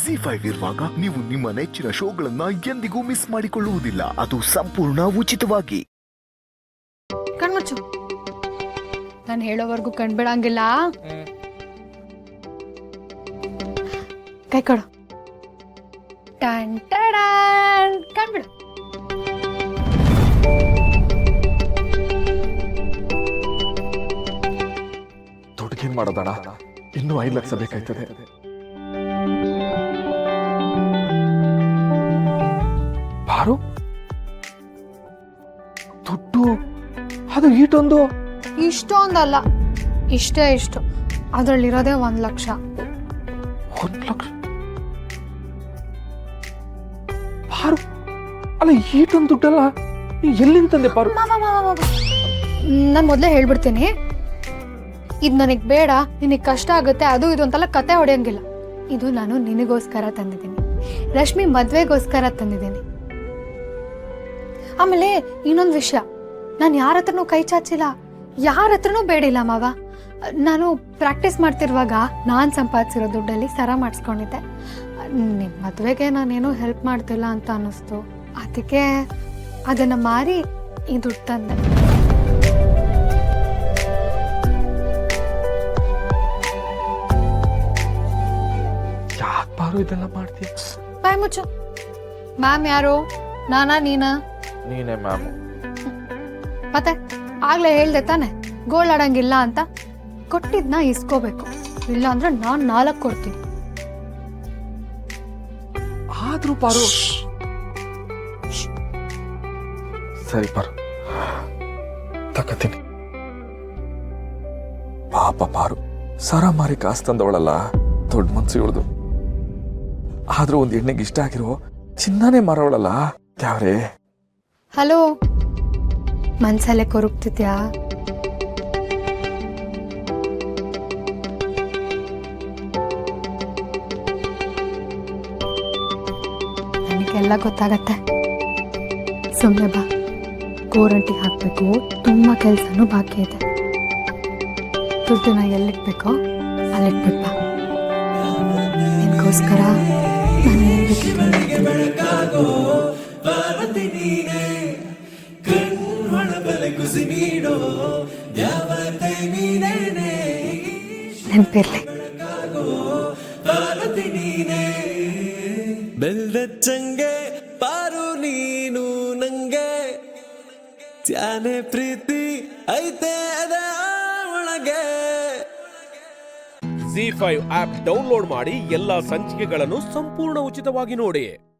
ಜಿ5 ಇರುವಾಗ ನೀವು ನಿಮ್ಮ ನೆಚ್ಚಿನ ಶೋಗಳನ್ನ ಎಂದಿಗೂ ಮಿಸ್ ಮಾಡಿಕೊಳ್ಳುವುದಿಲ್ಲ. ಅದು ಸಂಪೂರ್ಣ ಉಚಿತವಾಗಿ. ಕಣ್ಮುಚ್ಚು. ನಾನು ಹೇಳೋವರೆಗೂ ಕಣ್ಬಿಡಂಗಿಲ್ಲ. ಕೈ ಕೊಡು. ಟನ್ ಟಡನ್. ಕಣ್ಬಿಡು. ದುಡ್ಗೇನ್ ಮಾಡೋದಣ್ಣ, ಇನ್ನೂ 5 ಲಕ್ಷ ಬೇಕಾಯ್ತದೆ. ಬಾರು ದುಡ್ಡು ಅದು ಈಟೊಂದು ಇಷ್ಟೊಂದಲ್ಲ, ಇಷ್ಟು ಅದರಲ್ಲಿರೋದೇ 1 ಲಕ್ಷ. 1 ಲಕ್ಷ ಬಾರು, ಅಲ್ಲ ಈಟೊಂದು ದುಡ್ಡಲ್ಲ, ಎಲ್ಲಿಂದ ತಂದೆ ಬಾರು? ನಾನು ಮೊದಲೇ ಹೇಳ್ಬಿಡ್ತೀನಿ, ಇದು ನನಗೆ ಬೇಡ, ನಿನಗೆ ಕಷ್ಟ ಆಗುತ್ತೆ, ಅದು ಇದು ಅಂತೆಲ್ಲ ಕತೆ ಹೊಡೆಯಂಗಿಲ್ಲ. ಇದು ನಾನು ನಿನಗೋಸ್ಕರ ತಂದಿದ್ದೀನಿ, ರಶ್ಮಿ ಮದುವೆಗೋಸ್ಕರ ತಂದಿದ್ದೀನಿ. ಆಮೇಲೆ ಇನ್ನೊಂದು ವಿಷಯ, ನಾನು ಯಾರ ಹತ್ರನೂ ಕೈ ಚಾಚಿಲ್ಲ, ಯಾರ ಹತ್ರನೂ ಬೇಡಿಲ್ಲ ಮಾವ. ನಾನು ಪ್ರಾಕ್ಟೀಸ್ ಮಾಡ್ತಿರುವಾಗ ನಾನು ಸಂಪಾದಿಸಿರೋ ದುಡ್ಡಲ್ಲಿ ಸರ ಮಾಡಿಸ್ಕೊಂಡಿದ್ದೆ. ನಿಮ್ಮ ಮದುವೆಗೆ ನಾನೇನು ಹೆಲ್ಪ್ ಮಾಡ್ತಿಲ್ಲ ಅಂತ ಅನ್ನಿಸ್ತು, ಅದಕ್ಕೆ ಅದನ್ನು ಮಾರಿ ಈ ದುಡ್ಡು ತಂದೆ. ಯಾಕೆ ಬಾರು ಇದೆಲ್ಲ ಮಾಡ್ತೀಯ? ಬಾಯ್ ಮುಚ್ಚು. ಮ್ಯಾಮ್ ಯಾರು? ನಾನಾ ನೀನಾ? ನೀನೇ ಮ್ಯಾಮ್. ಮತ್ತೆ ಆಗ್ಲೇ ಹೇಳ್ದೆ ತಾನೆ ಗೋಲ್ಡ್ ಆಡಂಗಿಲ್ಲ ಅಂತ. ಕೊಟ್ಟಿದ್ನ ಇಸ್ಕೋಬೇಕು, ಇಲ್ಲ ಅಂದ್ರೆ ನಾನು 4 ಕೊಡ್ತೀನಿ. ಆದ್ರೂ ಪಾರು. ಸರಿ ಪಾರು, ತಕತೀನಿ. ಪಾಪ ಪಾರು, ಸರ ಮಾರಿ ಕಾಸು ತಂದವಳಲ್ಲ, ದೊಡ್ಡ ಮನ್ಸು ಇವಳ್ದು. ಆದ್ರೂ ಒಂದ್ ಎಣ್ಣೆಗೆ ಇಷ್ಟ ಆಗಿರೋ ಚಿನ್ನನೇ ಮಾರವಳಲ್ಲ, ಯಾವ್ರೇ? ಹಲೋ, ಮನ್ಸಲ್ಲೇ ಕೊರುಗ್ತಿದ್ಯಾ? ನನಗೆಲ್ಲ ಗೊತ್ತಾಗತ್ತೆ. ಸುಮ್ಮನೆ ಬಾ, ಗೋರಂಟಿಗೆ ಹಾಕ್ಬೇಕು, ತುಂಬ ಕೆಲಸನೂ ಬಾಕಿ ಇದೆ. ದುಡ್ಡನ್ನ ಎಲ್ಲಿಡ್ಬೇಕೋ ಅಲ್ಲಿಟ್ಬಿಟ್ಟು ಬಾ. ನಿನ್ಗೋಸ್ಕರ ನಾನು ಏನ್ ಬೇಕಿತ್ತು ನೆನಪಿರ್ಲಿ. ಬೆಲ್ದಚ್ಚಂಗೆ ಪಾರು ನೀನು ನಂಗೆ, ತ್ಯಾನೆ ಪ್ರೀತಿ ಐತೆ ಅದ ಒಳಗೆ. ಜಿ5 ಆಪ್ ಡೌನ್ಲೋಡ್ ಮಾಡಿ ಎಲ್ಲಾ ಸಂಚಿಕೆಗಳನ್ನು ಸಂಪೂರ್ಣ ಉಚಿತವಾಗಿ ನೋಡಿ.